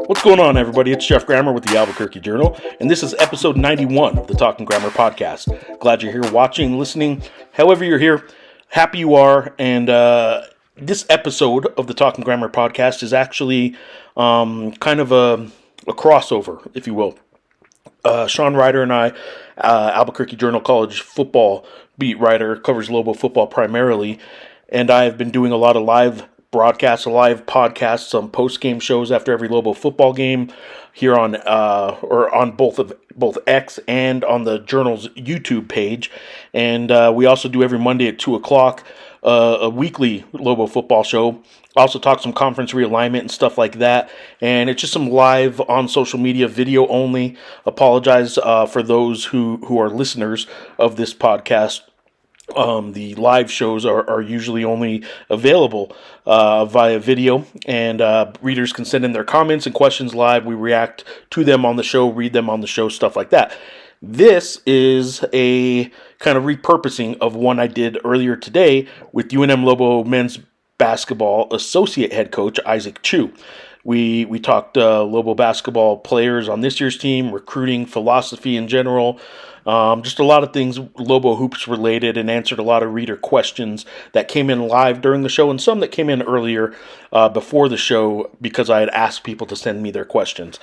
What's going on, everybody? It's Jeff Grammer with the Albuquerque Journal, and this is episode 91 of the Talking Grammar podcast. Glad you're here watching, listening, however you're here. Happy you are, and this episode of the Talking Grammar podcast is actually kind of a crossover, if you will. Sean Ryder and I, Albuquerque Journal College football beat writer, covers Lobo football primarily, and I have been doing a lot of live broadcasts, live podcasts, some post-game shows after every Lobo football game here on both X and on the Journal's YouTube page. And we also do every Monday at 2 o'clock a weekly Lobo football show. Also talk some conference realignment and stuff like that. And it's just some live on social media, video only. Apologize for those who are listeners of this podcast. The live shows are usually only available via video, and readers can send in their comments and questions live. We react to them on the show, read them on the show, stuff like that. This is a kind of repurposing of one I did earlier today with UNM Lobo men's basketball associate head coach Isaac Chu. We talked Lobo basketball players on this year's team, recruiting, philosophy in general, just a lot of things Lobo hoops related, and answered a lot of reader questions that came in live during the show and some that came in earlier before the show because I had asked people to send me their questions.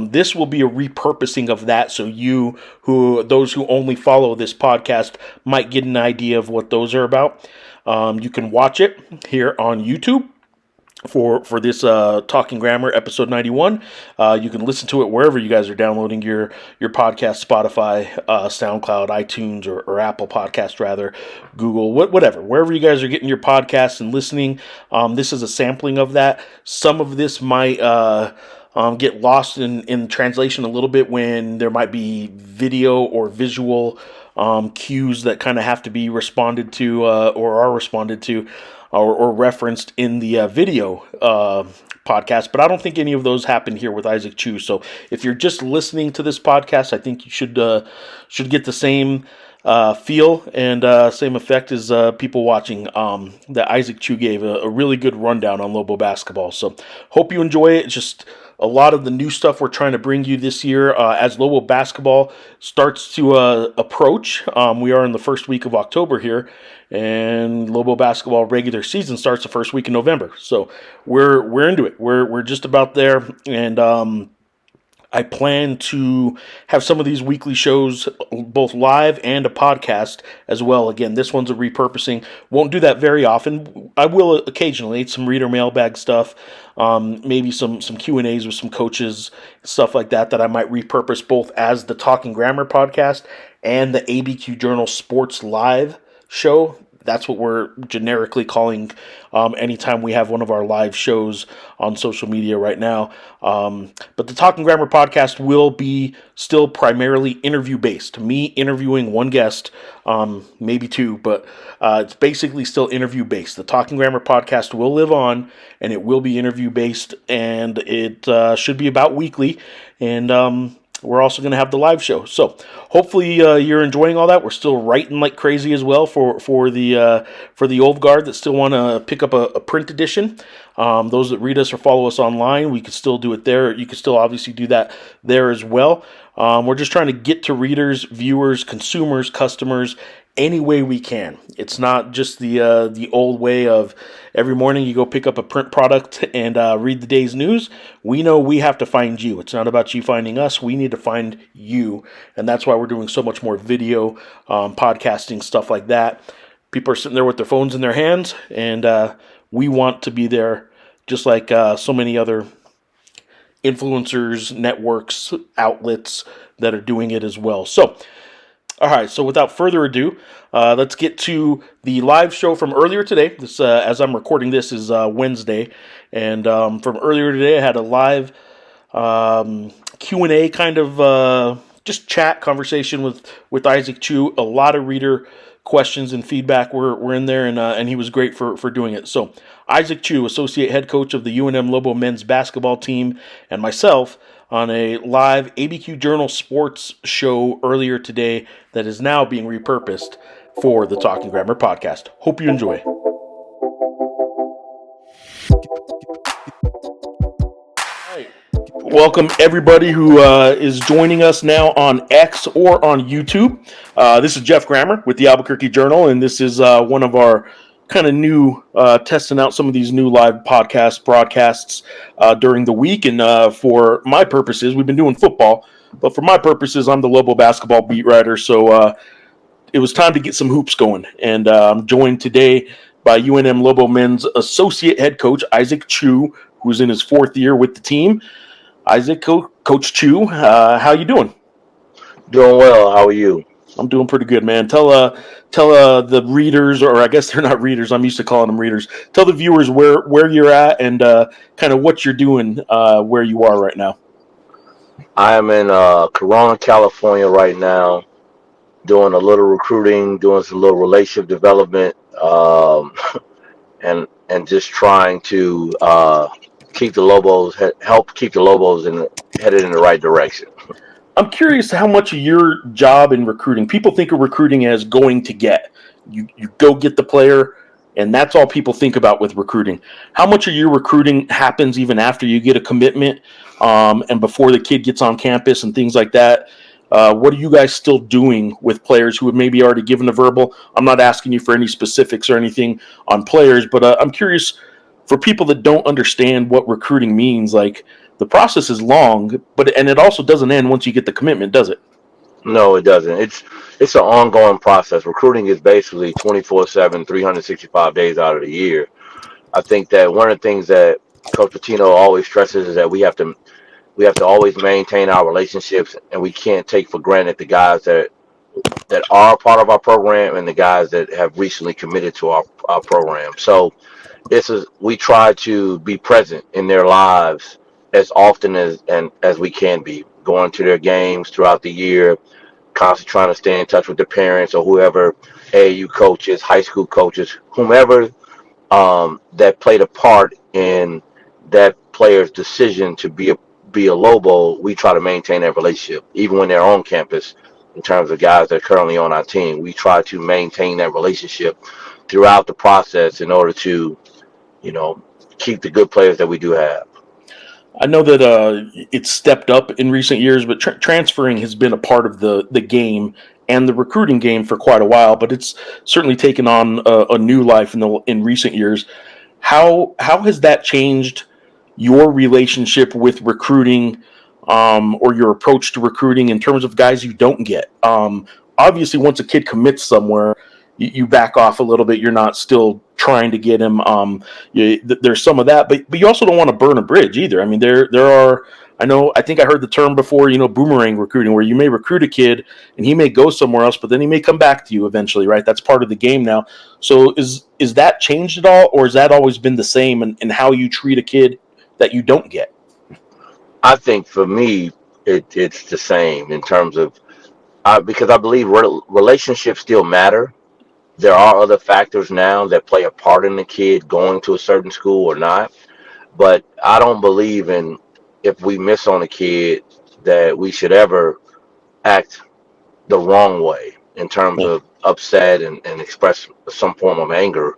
This will be a repurposing of that, so those who only follow this podcast might get an idea of what those are about. You can watch it here on YouTube. For this Talking Grammar episode 91. You can listen to it wherever you guys are downloading your podcast, Spotify, SoundCloud, iTunes, or Apple Podcast, rather, Google, whatever. Wherever you guys are getting your podcasts and listening, this is a sampling of that. Some of this might get lost in translation a little bit when there might be video or visual cues that kind of have to be responded to or are responded to. Or referenced in the video podcast, but I don't think any of those happened here with Isaac Chu. So if you're just listening to this podcast, I think you should get the same feel and same effect as people watching. That Isaac Chu gave a really good rundown on Lobo basketball. So hope you enjoy it. It's just a lot of the new stuff we're trying to bring you this year as Lobo basketball starts to approach. We are in the first week of October here, and Lobo basketball regular season starts the first week in November. So we're into it. We're just about there, and I plan to have some of these weekly shows, both live and a podcast as well. Again, this one's a repurposing. Won't do that very often. I will occasionally, some reader mailbag stuff, maybe some Q&As with some coaches, stuff like that I might repurpose both as the Talking Grammar podcast and the ABQ Journal Sports Live show. That's what we're generically calling anytime we have one of our live shows on social media right now. But the Talking Grammar podcast will be still primarily interview-based. Me interviewing one guest, maybe two, but it's basically still interview-based. The Talking Grammar podcast will live on, and it will be interview-based, and it should be about weekly, and we're also going to have the live show. So hopefully you're enjoying all that. We're still writing like crazy as well for the old guard that still want to pick up a print edition. Those that read us or follow us online, we could still do it there. You could still obviously do that there as well. We're just trying to get to readers, viewers, consumers, customers, any way we can. It's not just the old way of every morning you go pick up a print product and read the day's news. We know we have to find you. It's not about you finding us. We need to find you, and that's why we're doing so much more video, podcasting, stuff like that. People are sitting there with their phones in their hands, and we want to be there just like so many other influencers, networks, outlets that are doing it as well. So all right, so without further ado, let's get to the live show from earlier today. This, as I'm recording this, is Wednesday, and from earlier today, I had a live Q&A kind of just chat conversation with Isaac Chu. A lot of reader questions and feedback were in there, and he was great for doing it. So Isaac Chu, associate head coach of the UNM Lobo men's basketball team, and myself on a live ABQ Journal sports show earlier today that is now being repurposed. for the Talking Grammar podcast. Hope you enjoy. Welcome everybody who is joining us now on X or on YouTube. This is Jeff Grammer with the Albuquerque Journal, and this is one of our kind of new testing out some of these new live podcast broadcasts during the week. And for my purposes, we've been doing football, but for my purposes, I'm the Lobo basketball beat writer. So it was time to get some hoops going, and I'm joined today by UNM Lobo men's associate head coach Isaac Chu, who's in his fourth year with the team. Isaac, Coach Chu, how you doing? Doing well. How are you? I'm doing pretty good, man. Tell the readers, or I guess they're not readers. I'm used to calling them readers. Tell the viewers where you're at and kind of what you're doing where you are right now. I am in Corona, California right now, doing a little recruiting, doing some little relationship development, and just trying to keep the Lobos help keep the Lobos headed in the right direction. I'm curious how much of your job in recruiting, people think of recruiting as going to get. You go get the player, and that's all people think about with recruiting. How much of your recruiting happens even after you get a commitment and before the kid gets on campus and things like that? What are you guys still doing with players who have maybe already given a verbal? I'm not asking you for any specifics or anything on players, but I'm curious for people that don't understand what recruiting means, like the process is long, and it also doesn't end once you get the commitment, does it? No, it doesn't. It's an ongoing process. Recruiting is basically 24/7, 365 days out of the year. I think that one of the things that Coach Patino always stresses is that we have to always maintain our relationships, and we can't take for granted the guys that are part of our program and the guys that have recently committed to our program. So we try to be present in their lives as often as we can be, going to their games throughout the year, constantly trying to stay in touch with the parents or whoever, AAU coaches, high school coaches, whomever that played a part in that player's decision to be a Lobo. We try to maintain that relationship, even when they're on campus. In terms of guys that are currently on our team, we try to maintain that relationship throughout the process in order to, you know, keep the good players that we do have. I know that it's stepped up in recent years, but transferring has been a part of the game and the recruiting game for quite a while. But it's certainly taken on a new life in recent years. How has that changed your relationship with recruiting, or your approach to recruiting in terms of guys you don't get? Obviously, once a kid commits somewhere, you back off a little bit. You're not still trying to get him. There's some of that, but you also don't want to burn a bridge either. I mean, there are. I think I heard the term before. Boomerang recruiting, where you may recruit a kid and he may go somewhere else, but then he may come back to you eventually, right? That's part of the game now. So is that changed at all, or has that always been the same in how you treat a kid that you don't get? I think for me, it's the same in terms of because I believe relationships still matter. There are other factors now that play a part in the kid going to a certain school or not. But I don't believe in, if we miss on a kid, that we should ever act the wrong way in terms Yeah. of upset and express some form of anger.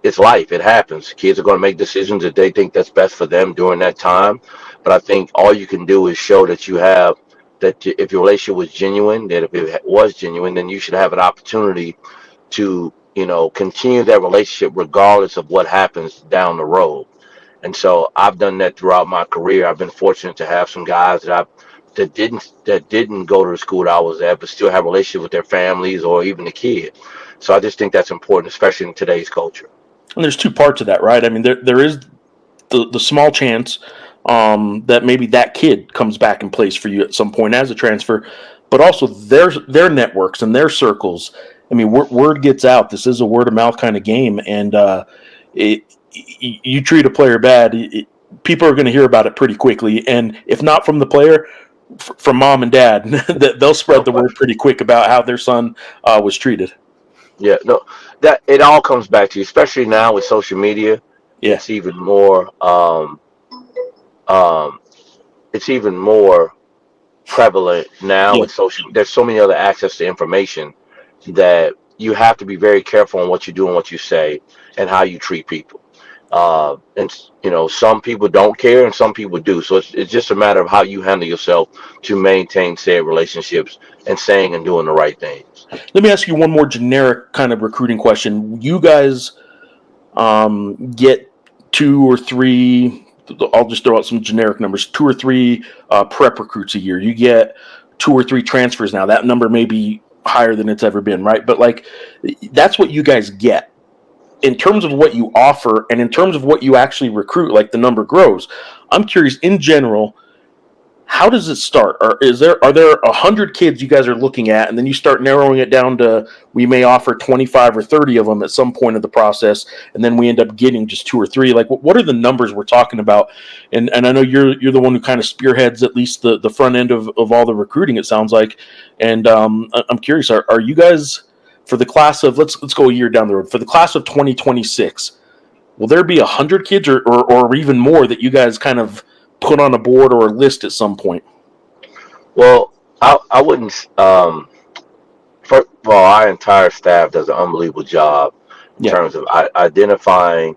It's life. It happens. Kids are going to make decisions that they think that's best for them during that time. But I think all you can do is show that you have, that if your relationship was genuine, that if it was genuine, then you should have an opportunity to, continue that relationship regardless of what happens down the road. And so I've done that throughout my career. I've been fortunate to have some guys that didn't go to the school that I was at, but still have a relationship with their families or even the kid. So I just think that's important, especially in today's culture. And there's two parts of that, right? I mean, there is the small chance that maybe that kid comes back and plays for you at some point as a transfer, but also their networks and their circles. I mean, word gets out. This is a word of mouth kind of game, and you treat a player bad, people are going to hear about it pretty quickly. And if not from the player, from mom and dad, they'll No spread the word question. pretty quick about how their son was treated. Yeah, no, that it all comes back to you, especially now with social media. Yeah, It's even more. Um, it's even more prevalent now yeah, with social. There's so many other access to information. that you have to be very careful on what you do and what you say and how you treat people. And some people don't care and some people do. So it's just a matter of how you handle yourself to maintain said relationships and saying and doing the right things. Let me ask you one more generic kind of recruiting question. You guys get two or three, I'll just throw out some generic numbers, two or three prep recruits a year. You get two or three transfers now. That number may be higher than it's ever been, right? But like, that's what you guys get. In terms of what you offer and in terms of what you actually recruit, like the number grows. I'm curious, in general, how does it start? Or are there 100 kids you guys are looking at, and then you start narrowing it down to we may offer 25 or 30 of them at some point of the process, and then we end up getting just two or three? Like, what are the numbers we're talking about? And I know you're the one who kind of spearheads at least the front end of all the recruiting, it sounds like. And I'm curious, are you guys, for the class of, let's go a year down the road, for the class of 2026, will there be 100 kids or even more that you guys kind of put on a board or a list at some point? Well, I wouldn't. First of all, our entire staff does an unbelievable job in Yeah, terms of identifying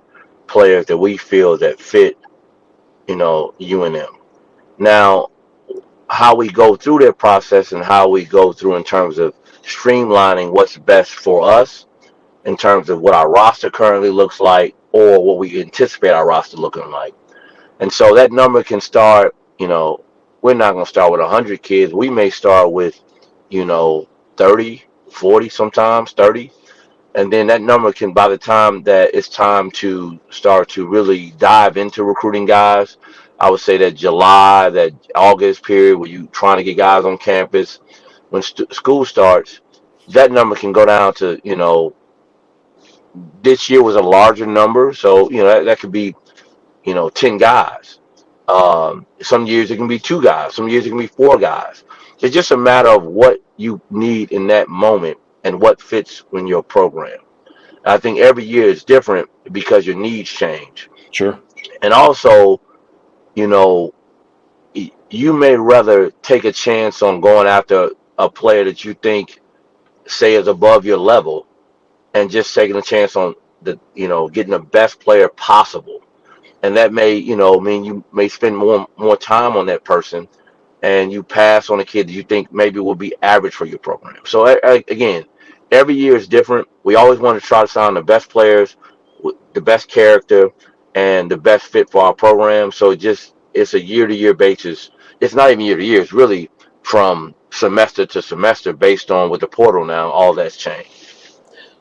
players that we feel that fit, UNM. Now, how we go through that process and how we go through in terms of streamlining what's best for us in terms of what our roster currently looks like or what we anticipate our roster looking like. And so that number can start, we're not going to start with 100 kids. We may start with, 30, 40, sometimes 30. And then that number can, by the time that it's time to start to really dive into recruiting guys, I would say that July, that August period where you trying to get guys on campus, when school starts, that number can go down to, this year was a larger number. So, that could be, 10 guys. Some years it can be two guys. Some years it can be four guys. It's just a matter of what you need in that moment and what fits in your program. I think every year is different because your needs change. sure. And also, you know, you may rather take a chance on going after a player that you think, say, is above your level and just taking a chance on getting the best player possible. And that may, mean you may spend more time on that person and you pass on a kid that you think maybe will be average for your program. So again, every year is different. We always want to try to sign the best players, with the best character, and the best fit for our program. So it's a year to year basis. It's not even year to year. It's really from semester to semester based on with the portal now. All that's changed.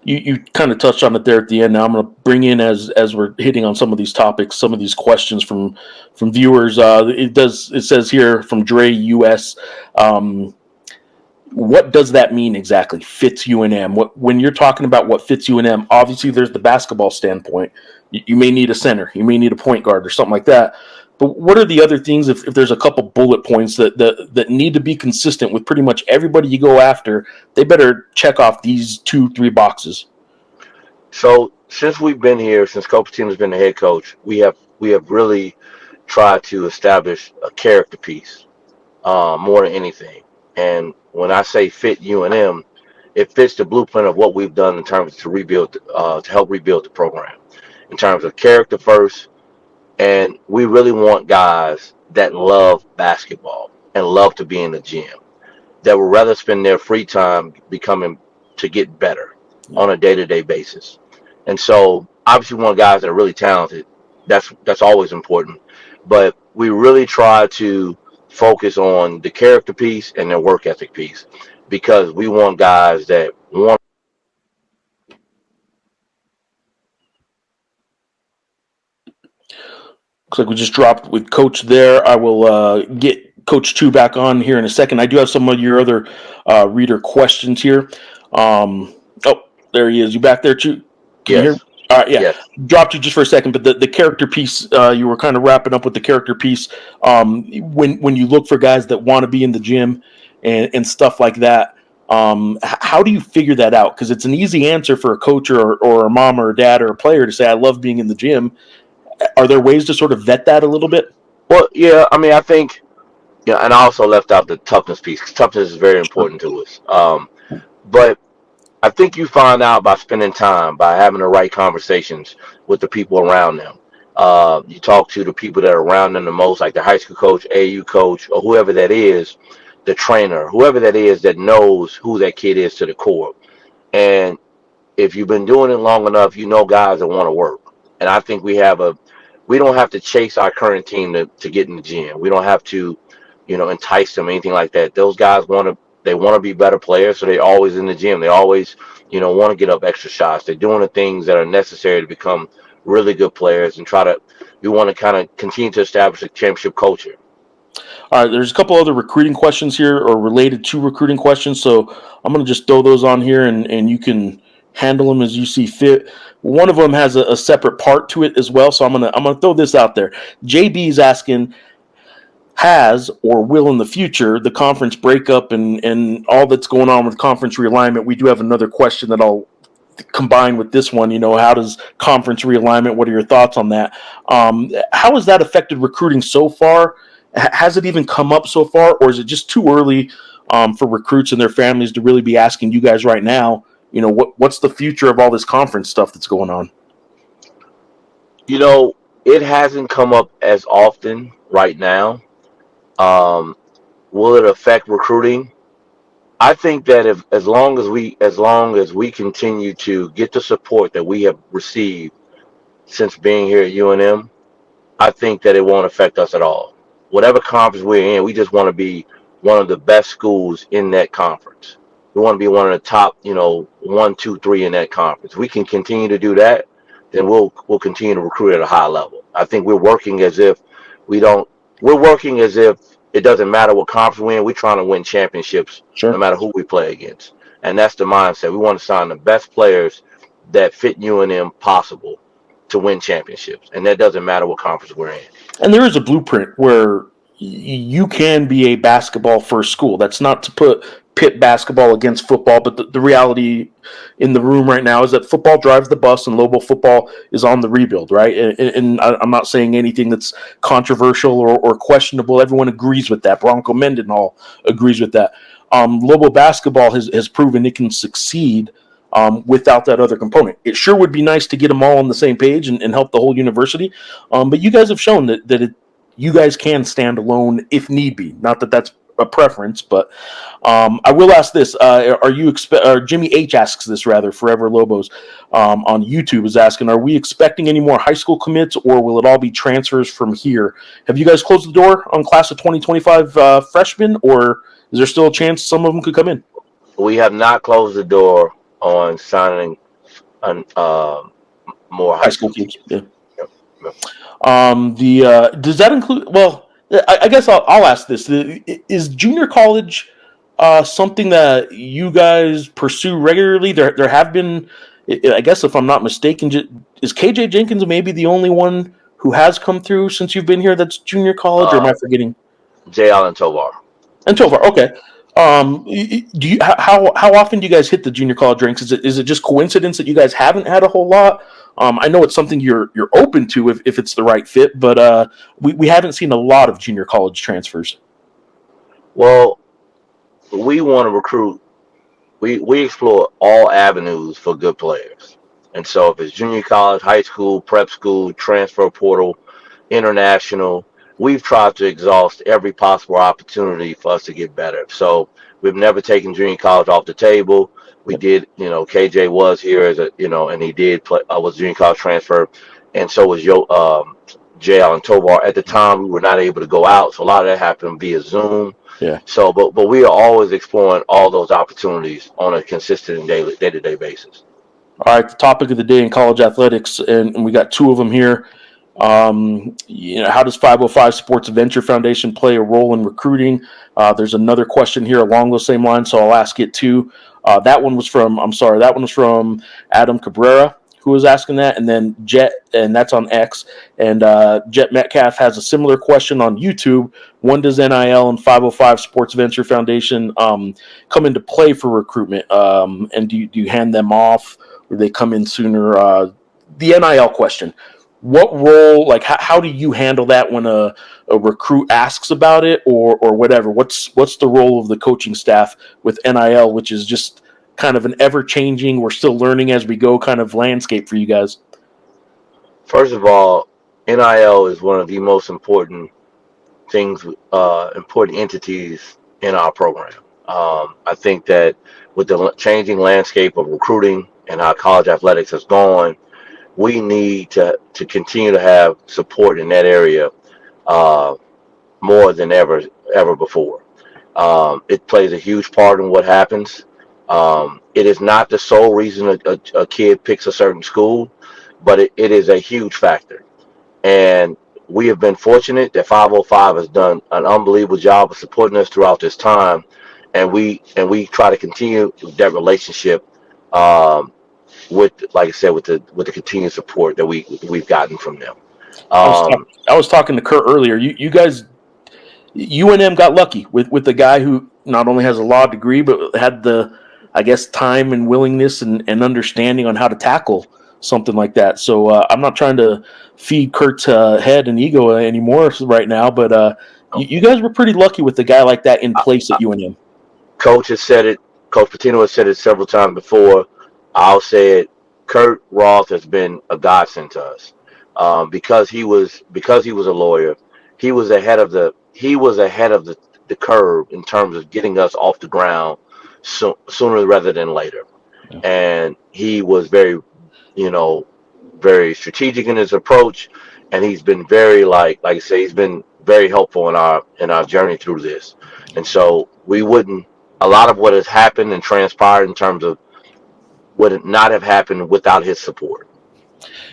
You kind of touched on it there at the end. Now I'm going to bring in, as we're hitting on some of these topics, some of these questions from viewers. It says here from Dre US, what does that mean exactly? Fits UNM. When you're talking about what fits UNM, obviously there's the basketball standpoint. You may need a center, you may need a point guard or something like that. But what are the other things? If there's a couple bullet points that need to be consistent with pretty much everybody you go after, they better check off these 2-3 boxes. So since we've been here, since Coach Tino's been the head coach, we have really tried to establish a character piece more than anything. And when I say fit UNM, it fits the blueprint of what we've done in terms to rebuild, to help rebuild the program, in terms of character first. And we really want guys that love basketball and love to be in the gym, that would rather spend their free time becoming to get better on a day-to-day basis. And so obviously we want guys that are really talented. That's always important. But we really try to focus on the character piece and the work ethic piece because we want guys that want. Looks like we just dropped with Coach there. I will get Coach 2 back on here in a second. I do have some of your other reader questions here. Oh, there he is. You back there, 2? Can you hear me? Yes, All right, yeah. yes. Dropped you just for a second, but the character piece, you were kind of wrapping up with the character piece. When you look for guys that want to be in the gym and stuff like that, how do you figure that out? Because it's an easy answer for a coach or a mom or a dad or a player to say, I love being in the gym. Are there ways to sort of vet that a little bit? Well, yeah, I mean, I think, and I also left out the toughness piece because toughness is very important to us. But I think you find out by spending time, by having the right conversations with the people around them. You talk to the people that are around them the most, like the high school coach, AU coach, or whoever that is, the trainer, whoever that is that knows who that kid is to the core. And if you've been doing it long enough, you know guys that want to work. And I think we don't have to chase our current team to get in the gym. We don't have to, entice them, anything like that. Those guys they want to be better players, so they're always in the gym. They always, want to get up extra shots. They're doing the things that are necessary to become really good players and we want to kind of continue to establish a championship culture. All right, there's a couple other recruiting questions here or related to recruiting questions. So I'm going to just throw those on here and you can handle them as you see fit. One of them has a separate part to it as well. So I'm gonna throw this out there. JB is asking, has or will in the future the conference breakup and all that's going on with conference realignment? We do have another question that I'll combine with this one. How does conference realignment? What are your thoughts on that? How has that affected recruiting so far? Has it even come up so far, or is it just too early for recruits and their families to really be asking you guys right now? What's the future of all this conference stuff that's going on? It hasn't come up as often right now. Um, will it affect recruiting? I think that if as long as we continue to get the support that we have received since being here at UNM, I think that it won't affect us at all. Whatever conference we're in, we just want to be one of the best schools in that conference. We want to be one of the top, one, two, three in that conference. We can continue to do that, then we'll continue to recruit at a high level. I think we don't. We're working as if it doesn't matter what conference we're in. We're trying to win championships, no Sure. matter who we play against, and that's the mindset. We want to sign the best players that fit UNM possible to win championships, and that doesn't matter what conference we're in. And there is a blueprint where you can be a basketball first school. That's not to pit basketball against football, but the reality in the room right now is that football drives the bus and Lobo football is on the rebuild, right? And I'm not saying anything that's controversial or questionable. Everyone agrees with that. Bronco Mendenhall agrees with that. Lobo basketball has proven it can succeed without that other component. It sure would be nice to get them all on the same page and help the whole university. But you guys have shown that you guys can stand alone if need be. Not that that's a preference, but I will ask this: Jimmy H asks this rather. Forever Lobos on YouTube is asking: are we expecting any more high school commits, or will it all be transfers from here? Have you guys closed the door on class of 2025 freshmen, or is there still a chance some of them could come in? We have not closed the door on signing more high High school school kids. teams. Yeah. Yep, yep. Does that include? Well, I guess I'll ask this: is junior college something that you guys pursue regularly? There have been, I guess, if I'm not mistaken, is KJ Jenkins maybe the only one who has come through since you've been here? That's junior college, or am Uh, I forgetting? J. Allen Tovar. And so far, okay. Do you how often do you guys hit the junior college ranks? Is it just coincidence that you guys haven't had a whole lot? I know it's something you're open to if it's the right fit, but we haven't seen a lot of junior college transfers. Well, we want to recruit. We explore all avenues for good players, and so if it's junior college, high school, prep school, transfer portal, international, we've tried to exhaust every possible opportunity for us to get better. So we've never taken junior college off the table. We did, KJ was here and he did play, was junior college transfer, and so was J. Allen Tovar. At the time, we were not able to go out, so a lot of that happened via Zoom. Yeah. So, but we are always exploring all those opportunities on a consistent and day-to-day basis. All right, the topic of the day in college athletics, and we got two of them here. How does 505 Sports Venture Foundation play a role in recruiting? There's another question here along those same lines, so I'll ask it too. That one was from Adam Cabrera, who was asking that, and then Jet, and that's on X, and Jet Metcalf has a similar question on YouTube. When does NIL and 505 Sports Venture Foundation come into play for recruitment? And do you hand them off, or they come in sooner? The NIL question. What role, like, how do you handle that when a recruit asks about it or whatever? What's the role of the coaching staff with NIL, which is just kind of an ever-changing, we're still learning as we go kind of landscape for you guys? First of all, NIL is one of the most important things, important entities in our program. I think that with the changing landscape of recruiting and how college athletics has gone, we need to continue to have support in that area uh, more than ever before. It plays a huge part in what happens. It is not the sole reason a kid picks a certain school, but it is a huge factor. And we have been fortunate that 505 has done an unbelievable job of supporting us throughout this time, and we try to continue that relationship um, with, like I said, with the continued support that we've gotten from them. Um, I was talking to Kurt earlier. You guys, UNM got lucky with the guy who not only has a law degree but had the, I guess, time and willingness and understanding on how to tackle something like that. So I'm not trying to feed Kurt's head and ego anymore right now, but you guys were pretty lucky with a guy like that in place at UNM. Coach has said it. Coach Patino has said it several times before. I'll say it. Kurt Roth has been a godsend to us because he was a lawyer. He was ahead of the curve in terms of getting us off the ground sooner rather than later. Yeah. And he was very strategic in his approach, and he's been very like I say, he's been very helpful in our journey through this. And so we wouldn't a lot of what has happened and transpired in terms of would not have happened without his support.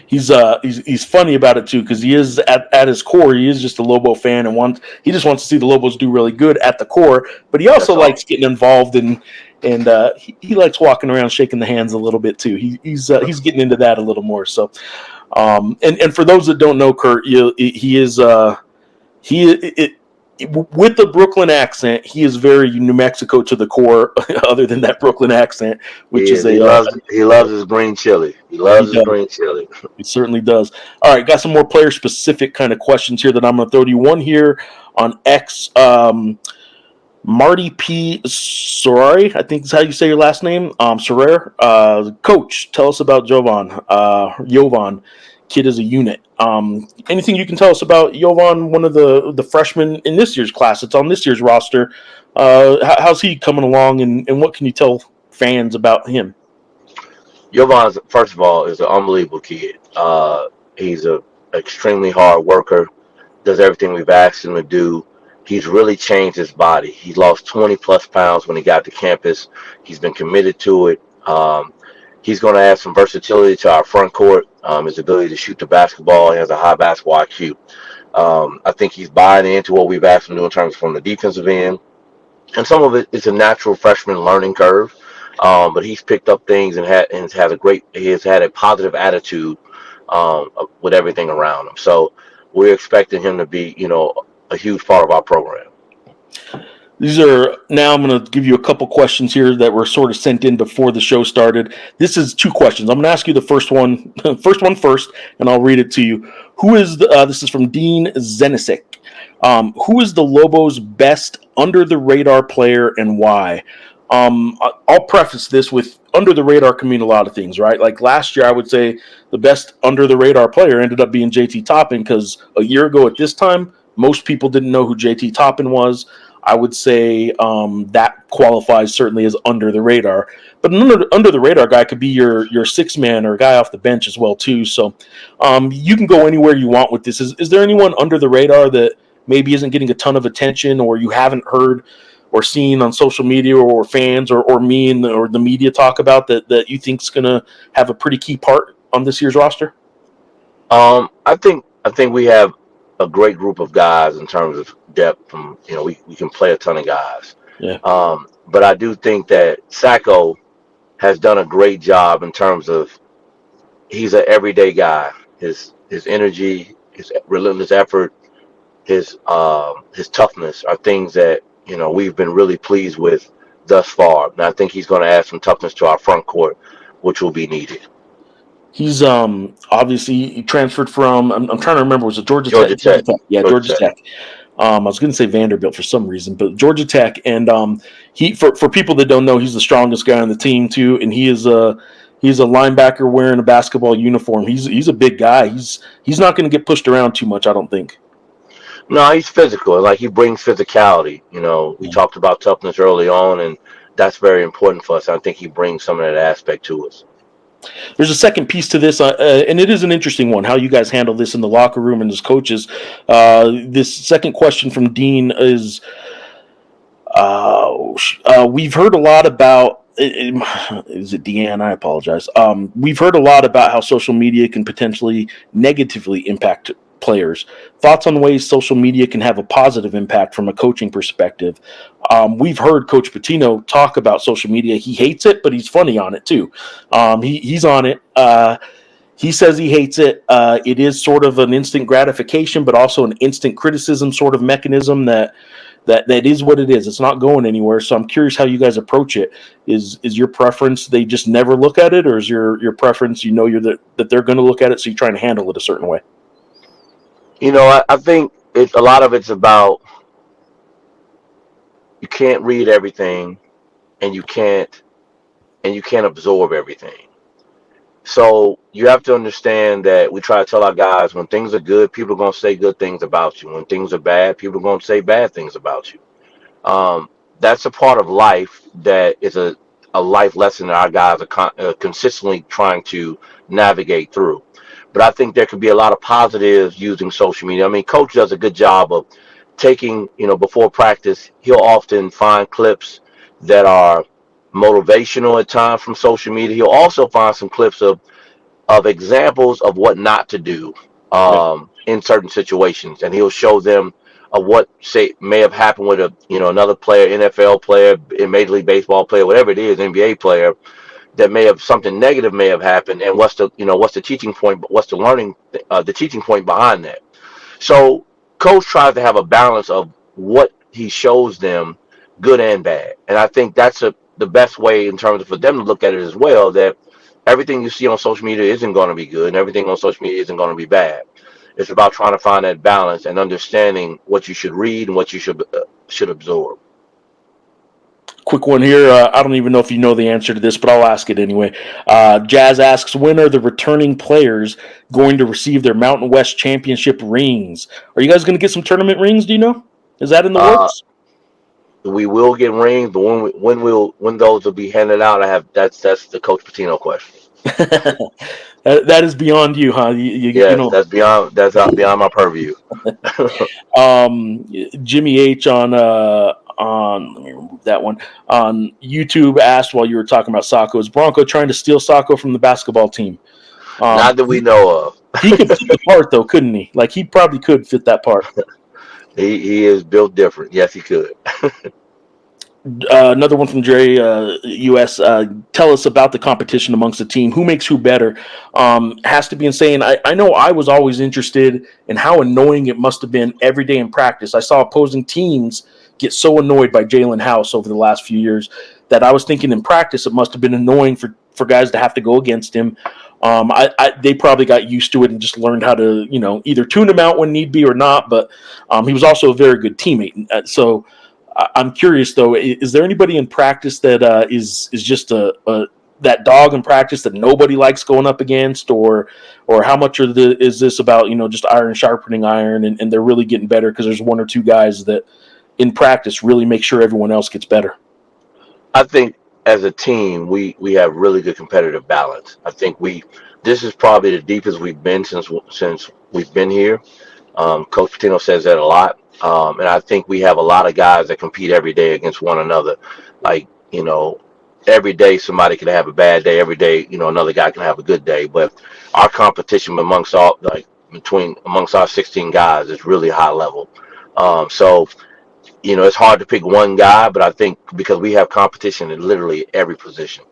He's funny about it too, because he is at his core, he is just a Lobo fan and he just wants to see the Lobos do really good at the core, but he also That's all. likes getting involved and he likes walking around shaking the hands a little bit too. He's getting into that a little more. So and for those that don't know Kurt, he is he it, with the Brooklyn accent, he is very New Mexico to the core. Other than that Brooklyn accent, which He is is. He loves his green chili. He he loves his does. green chili. It certainly does. All right, got some more player specific kind of questions here that I'm going to throw to you. One here on X. Marty P. Sorari, I think is how you say your last name. Sorare. Coach, tell us about Jovan. Kid is a unit. Anything you can tell us about Jovan, one of the freshmen in this year's class? It's on this year's roster. How's he coming along, and what can you tell fans about him? Jovan, first of all, is an unbelievable kid. He's a extremely hard worker. Does everything we've asked him to do. He's really changed his body. He lost 20 plus pounds when he got to campus. He's been committed to it. He's going to add some versatility to our front court. His ability to shoot the basketball. He has a high basketball IQ. I think he's buying into what we've asked him to do in terms from the defensive end. And some of it is a natural freshman learning curve. But he's picked up things and he has had a positive attitude with everything around him. So we're expecting him to be, a huge part of our program. These are now. I'm going to give you a couple questions here that were sort of sent in before the show started. This is two questions. I'm going to ask you the first one, first, and I'll read it to you. Who is this is from Dean Zenisik. Who is the Lobos' best under the radar player and why? I'll preface this with under the radar can mean a lot of things, right? Like last year, I would say the best under the radar player ended up being JT Toppin because a year ago at this time, most people didn't know who JT Toppin was. I would say that qualifies certainly as under the radar. But an under the radar guy could be your six man or a guy off the bench as well too. So you can go anywhere you want with this. Is there anyone under the radar that maybe isn't getting a ton of attention or you haven't heard or seen on social media or fans or me or the media talk about that you think is going to have a pretty key part on this year's roster? I think we have a great group of guys in terms of depth. From we can play a ton of guys. Yeah. But I do think that Sacco has done a great job in terms of he's an everyday guy. His energy, his relentless effort, his toughness are things that we've been really pleased with thus far. And I think he's going to add some toughness to our front court, which will be needed. He's obviously he transferred from I'm trying to remember, was it Georgia Tech? Yeah, Georgia Tech. I was going to say Vanderbilt for some reason, but Georgia Tech, and he for people that don't know, he's the strongest guy on the team too, and he's a linebacker wearing a basketball uniform. He's a big guy. He's not going to get pushed around too much, I don't think. No, he's physical. Like he brings physicality. We talked about toughness early on, and that's very important for us. I think he brings some of that aspect to us. There's a second piece to this, and it is an interesting one. How you guys handle this in the locker room and as coaches. This second question from Dean is: we've heard a lot about. Is it Deanne? I apologize. We've heard a lot about how social media can potentially negatively impact players. Thoughts on ways social media can have a positive impact from a coaching perspective. We've heard Coach Pitino talk about social media. He hates it, but he's funny on it too. He's on it. He says he hates it. It is sort of an instant gratification, but also an instant criticism sort of mechanism that is what it is. It's not going anywhere. So I'm curious how you guys approach it. Is your preference they just never look at it, or is your preference that they're going to look at it, so you're trying to handle it a certain way? I think a lot of it's about you can't read everything, and you can't absorb everything. So you have to understand that we try to tell our guys when things are good, people are going to say good things about you. When things are bad, people are going to say bad things about you. That's a part of life that is a life lesson that our guys are consistently trying to navigate through. But I think there could be a lot of positives using social media. I mean, Coach does a good job of taking, before practice, he'll often find clips that are motivational at times from social media. He'll also find some clips of examples of what not to do in certain situations, and he'll show them of what may have happened with another player, NFL player, Major League Baseball player, whatever it is, NBA player, that may have something negative may have happened, and what's the teaching point, what's the learning, the teaching point behind that. So Coach tries to have a balance of what he shows them, good and bad, and I think that's the best way in terms of for them to look at it as well, that everything you see on social media isn't going to be good and everything on social media isn't going to be bad. It's about trying to find that balance and understanding what you should read and what you should absorb. Quick one here. I don't even know if you know the answer to this, but I'll ask it anyway. Jazz asks, when are the returning players going to receive their Mountain West Championship rings? Are you guys going to get some tournament rings? Do you know? Is that in the works? We will get rings, but when those will be handed out, that's the Coach Pitino question. That is beyond you, huh? Yes, that's beyond my purview. Jimmy H on let me remove that one, on YouTube asked while you were talking about Sacco, is Bronco trying to steal Sacco from the basketball team? Not that we know of. He could fit the part though, couldn't he? Like he probably could fit that part. He is built different. Yes, he could. Another one from Jerry US. Tell us about the competition amongst the team. Who makes who better? Has to be insane. I know I was always interested in how annoying it must have been every day in practice. I saw opposing teams get so annoyed by Jalen House over the last few years that I was thinking in practice it must have been annoying for guys to have to go against him. They probably got used to it and just learned how to either tune him out when need be or not. But he was also a very good teammate. So I'm curious though, is there anybody in practice that is just that dog in practice that nobody likes going up against, or how much is this about just iron sharpening iron and they're really getting better because there's one or two guys that in practice really make sure everyone else gets better? I think as a team we have really good competitive balance. I think this is probably the deepest we've been since we've been here. Coach Pitino says that a lot. And I think we have a lot of guys that compete every day against one another. Like, every day somebody can have a bad day. Every day, another guy can have a good day. But our competition amongst our 16 guys is really high level. So, it's hard to pick one guy, but I think because we have competition in literally every position.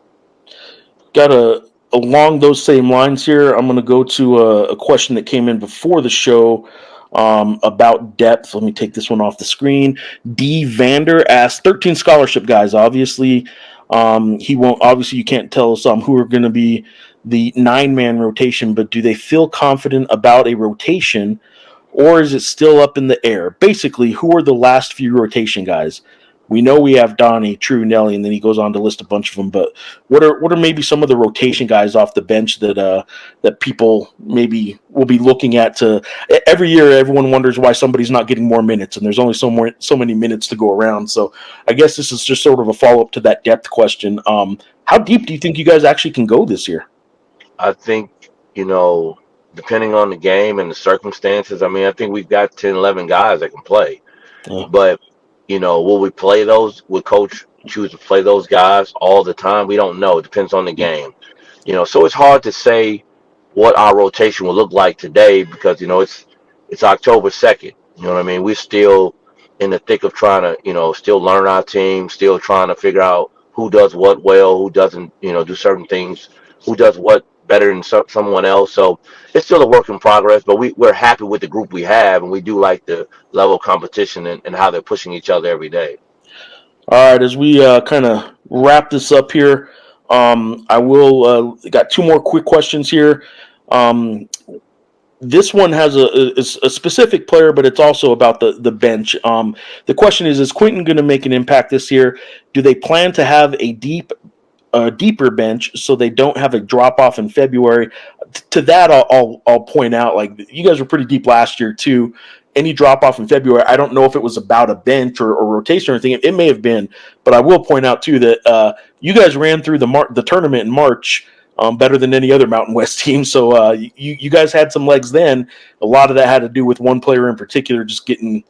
Along those same lines here, I'm going to go to a question that came in before the show about depth. Let me take this one off the screen. D. Vander asked 13 scholarship guys. Obviously, you can't tell us who are going to be the 9-man rotation, but do they feel confident about a rotation, or is it still up in the air? Basically, who are the last few rotation guys? We know we have Donnie, True, Nelly, and then he goes on to list a bunch of them. But what are maybe some of the rotation guys off the bench that people maybe will be looking at to every year? Everyone wonders why somebody's not getting more minutes, and there's only so many minutes to go around. So I guess this is just sort of a follow up to that depth question. How deep do you think you guys actually can go this year? I think, depending on the game and the circumstances, I mean, I think we've got 10, 11 guys that can play. Yeah. But, will we play those? Will coach choose to play those guys all the time? We don't know. It depends on the game. So it's hard to say what our rotation will look like today because, it's October 2nd. You know what I mean? We're still in the thick of trying to, still learn our team, still trying to figure out who does what well, who doesn't, do certain things, who does what better than someone else. So it's still a work in progress, but we're happy with the group we have, and we do like the level of competition and how they're pushing each other every day. All right, as we kind of wrap this up here, I will got two more quick questions here. This one has a specific player, but it's also about the bench. The question is Quentin going to make an impact this year? Do they plan to have a deeper bench so they don't have a drop off in February? To that, I'll point out, like, you guys were pretty deep last year too. Any drop off in February, I don't know if it was about a bench or rotation or anything. It may have been, but I will point out too that you guys ran through the tournament in March better than any other Mountain West team. So you guys had some legs then. A lot of that had to do with one player in particular just getting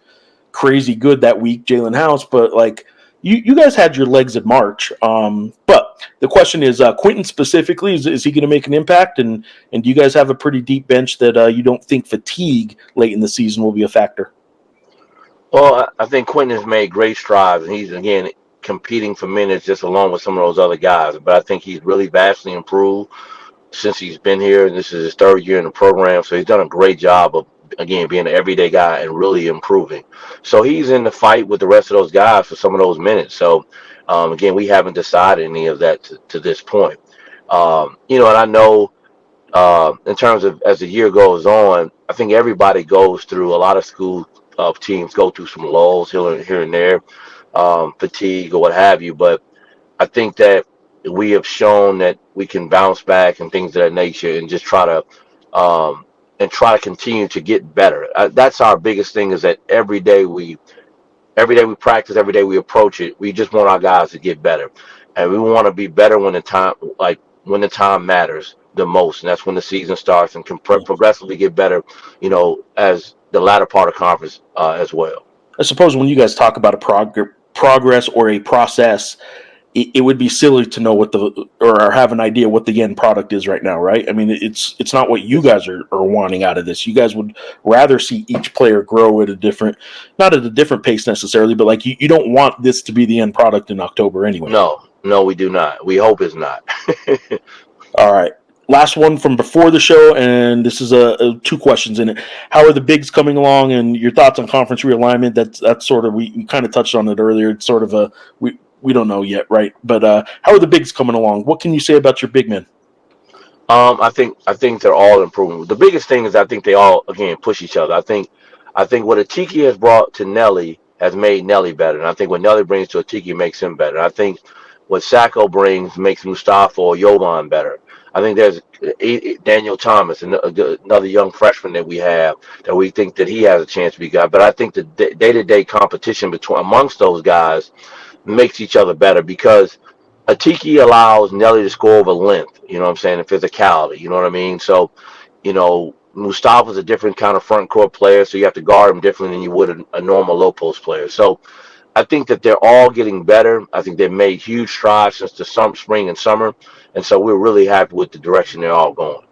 crazy good that week, Jalen House. But like you guys had your legs in March. But the question is, Quentin specifically, is he going to make an impact? And do you guys have a pretty deep bench that you don't think fatigue late in the season will be a factor? Well, I think Quentin has made great strides, and he's, again, competing for minutes just along with some of those other guys. But I think he's really vastly improved since he's been here, and this is his third year in the program. So he's done a great job of, again, being an everyday guy and really improving. So he's in the fight with the rest of those guys for some of those minutes. So, again, we haven't decided any of that to this point. And I know in terms of as the year goes on, I think everybody goes through, a lot of school teams go through some lulls here and there, fatigue or what have you. But I think that we have shown that we can bounce back and things of that nature, and just try to continue to get better. That's our biggest thing, is that every day we practice, every day we approach it. We just want our guys to get better, and we want to be better when the time matters the most, and that's when the season starts, and can progressively get better, as the latter part of conference as well. I suppose when you guys talk about a progress or a process, it would be silly to know or have an idea what the end product is right now, right? I mean, it's not what you guys are wanting out of this. You guys would rather see each player grow at not at a different pace necessarily, but like you don't want this to be the end product in October anyway. No, we do not. We hope it's not. All right. Last one from before the show, and this is two questions in it. How are the bigs coming along, and your thoughts on conference realignment? That's sort of, we kind of touched on it earlier. It's sort of we don't know yet, right? But how are the bigs coming along? What can you say about your big men? I think they're all improving. The biggest thing is I think they all, again, push each other. I think what Atiki has brought to Nelly has made Nelly better, and I think what Nelly brings to Atiki makes him better. I think what Sacco brings makes Mustafa or Jovan better. I think there's Daniel Thomas, another young freshman that we have, that we think that he has a chance to be good. But I think the day-to-day competition amongst those guys makes each other better, because Atiki allows Nelly to score over length, you know what I'm saying, and physicality, you know what I mean? So, Mustafa's a different kind of front court player, so you have to guard him differently than you would a normal low post player. So I think that they're all getting better. I think they've made huge strides since the spring and summer, and so we're really happy with the direction they're all going.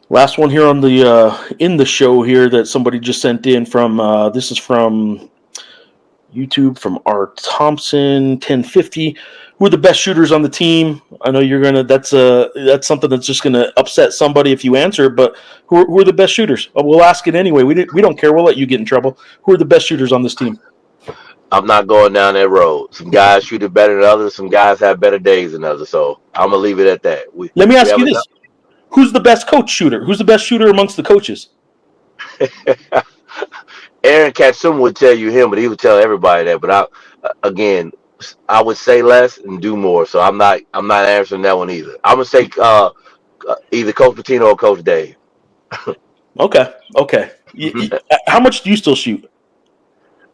Last one here on the in the show here that somebody just sent in from. This is from YouTube, from R Thompson 1050. Who are the best shooters on the team? I know you're gonna. That's something that's just gonna upset somebody if you answer. But who are the best shooters? We'll ask it anyway. We don't care. We'll let you get in trouble. Who are the best shooters on this team? I'm not going down that road. Some guys shoot it better than others. Some guys have better days than others. So I'm gonna leave it at that. Let me ask you this: who's the best coach shooter? Who's the best shooter amongst the coaches? Aaron Katsum would tell you him, but he would tell everybody that. But Again, I would say less and do more. So I'm not answering that one either. I'm gonna say either Coach Patino or Coach Dave. Okay, okay. How much do you still shoot?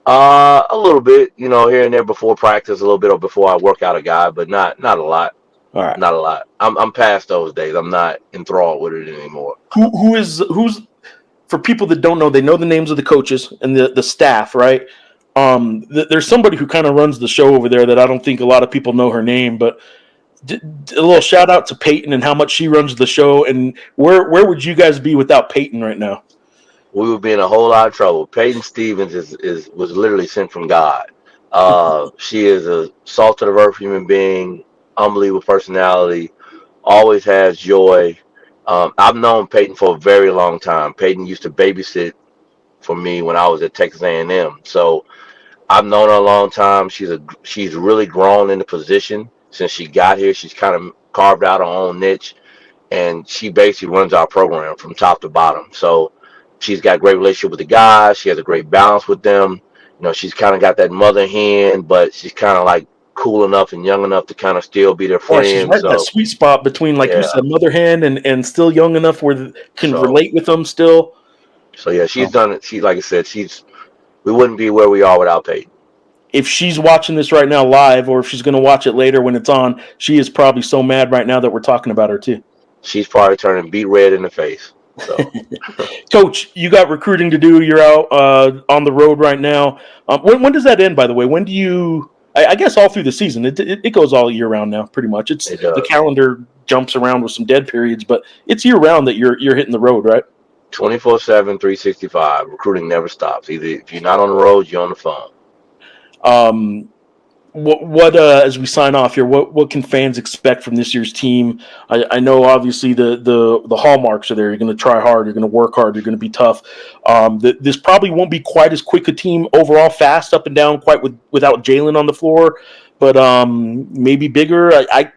A little bit, here and there before practice, a little bit or before I work out a guy, but not a lot. All right. Not a lot. I'm past those days. I'm not enthralled with it anymore. Who's for people that don't know? They know the names of the coaches and the staff, right? There's somebody who kind of runs the show over there that I don't think a lot of people know her name, but a little shout out to Peyton and how much she runs the show. And where would you guys be without Peyton right now? We would be in a whole lot of trouble. Peyton Stevens is was literally sent from God. She is a salt of the earth human being, unbelievable personality, always has joy. I've known Peyton for a very long time. Peyton used to babysit for me when I was at Texas A&M. So I've known her a long time. She's really grown in the position since she got here. She's kind of carved out her own niche, and she basically runs our program from top to bottom. So she's got a great relationship with the guys. She has a great balance with them. She's kind of got that mother hen, but she's kind of like cool enough and young enough to kind of still be their Yeah, she's friend. right in that So sweet spot between, like you yeah, said, mother hen and still young enough where they can so relate with them still. yeah, she's done it. She, like I said, we wouldn't be where we are without Peyton. If she's watching this right now live, or if she's going to watch it later when it's on, she is probably so mad right now that we're talking about her too. She's probably turning beet red in the face. So Coach, you got recruiting to do. You're out on the road right now. When does that end, by the way? When do you? I guess all through the season. It goes all year round now, pretty much. It's it the does. calendar jumps around with some dead periods, but it's year round that you're hitting the road, right? 24/7, 365. Recruiting never stops. Either if you're not on the road, you're on the phone. Um, what as we sign off here, what can fans expect from this year's team? I know obviously the hallmarks are there. You're going to try hard, you're going to work hard, you're going to be tough. This probably won't be quite as quick a team overall, fast up and down, quite without Jalen on the floor, but maybe bigger. I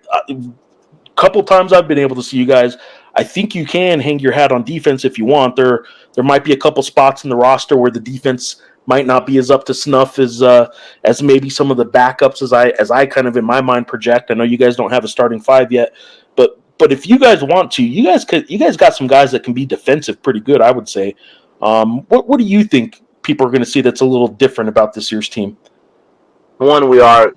couple times I've been able to see you guys. I think you can hang your hat on defense if you want. There might be a couple spots in the roster where the defense might not be as up to snuff as maybe some of the backups as I kind of in my mind project. I know you guys don't have a starting five yet, but if you guys want to, you guys got some guys that can be defensive pretty good, I would say. What do you think people are going to see that's a little different about this year's team? One, we are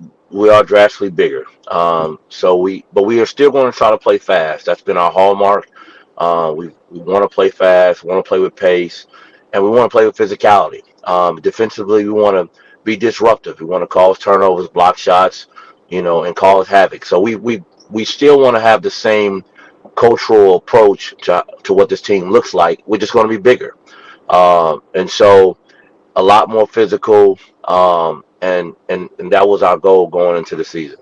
drastically bigger. But we are still going to try to play fast. That's been our hallmark. We want to play fast, want to play with pace, and we want to play with physicality. Defensively, we want to be disruptive. We want to cause turnovers, block shots, and cause havoc. So we still want to have the same cultural approach to what this team looks like. We're just going to be bigger, and so a lot more physical. And that was our goal going into the season.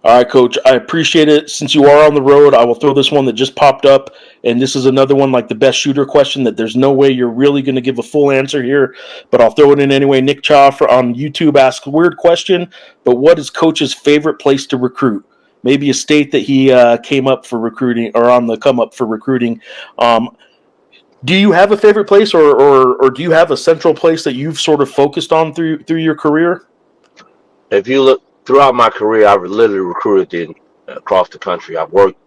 All right, Coach, I appreciate it. Since you are on the road, I will throw this one that just popped up. And this is another one like the best shooter question that there's no way you're really going to give a full answer here, but I'll throw it in anyway. Nick Cha on YouTube asks a weird question, but what is Coach's favorite place to recruit? Maybe a state that he came up for recruiting or on the come up for recruiting. Do you have a favorite place, or do you have a central place that you've sort of focused on through your career? If you look throughout my career, I've literally recruited across the country. I've worked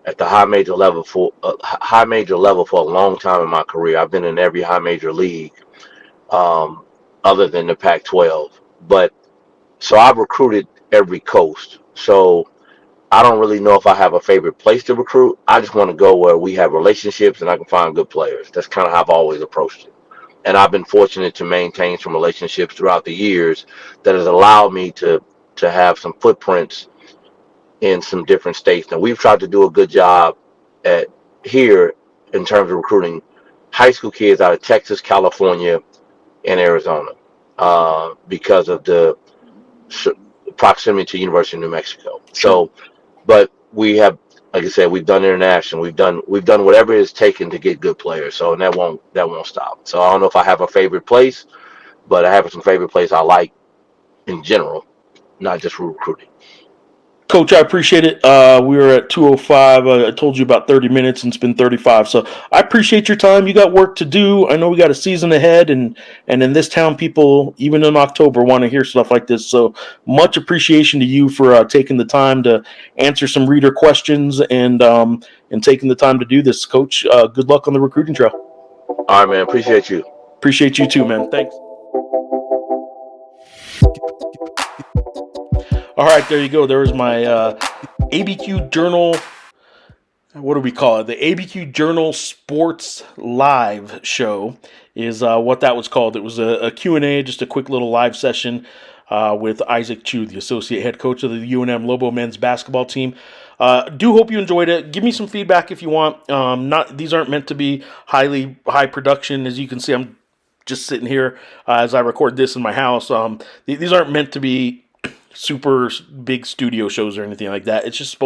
at the high major level for a long time in my career. I've been in every high major league, um, other than the Pac-12. But so I've recruited every coast. So I don't really know if I have a favorite place to recruit. I just want to go where we have relationships and I can find good players. That's kind of how I've always approached it. And I've been fortunate to maintain some relationships throughout the years that has allowed me to have some footprints in some different states. Now we've tried to do a good job at here in terms of recruiting high school kids out of Texas, California, and Arizona because of the proximity to University of New Mexico. Sure. So, but we have, like I said, we've done international. We've done whatever it's taken to get good players. So and that won't stop. So I don't know if I have a favorite place, but I have some favorite place I like in general, not just for recruiting. Coach, I appreciate it. We were at 2:05. I told you about 30 minutes, and it's been 35. So I appreciate your time. You got work to do. I know we got a season ahead, and in this town, people, even in October, want to hear stuff like this. So much appreciation to you for taking the time to answer some reader questions and taking the time to do this, Coach. Good luck on the recruiting trail. All right, man. Appreciate you. Appreciate you too, man. Thanks. All right, there you go. There was my ABQ Journal. What do we call it? The ABQ Journal Sports Live show is what that was called. It was a Q&A, just a quick little live session with Isaac Chu, the associate head coach of the UNM Lobo men's basketball team. Do hope you enjoyed it. Give me some feedback if you want. These aren't meant to be high production. As you can see, I'm just sitting here as I record this in my house. These aren't meant to be super big studio shows or anything like that. It's just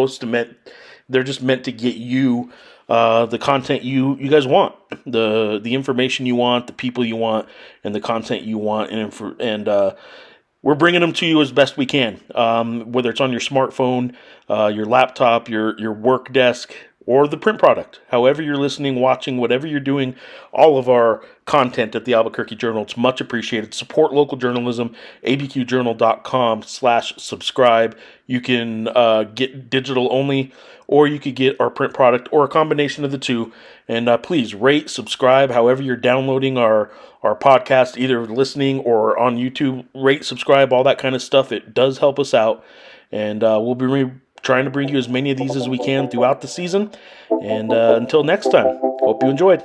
they're just meant to get you the content you guys want, the information you want, the people you want, and the content you want, and we're bringing them to you as best we can. Whether it's on your smartphone, your laptop, your work desk, or the print product. However you're listening, watching, whatever you're doing, all of our content at the Albuquerque Journal, it's much appreciated. Support local journalism, abqjournal.com/subscribe. You can get digital only, or you could get our print product, or a combination of the two. And please rate, subscribe, however you're downloading our podcast, either listening or on YouTube. Rate, subscribe, all that kind of stuff. It does help us out. And we'll be trying to bring you as many of these as we can throughout the season. And until next time, hope you enjoyed.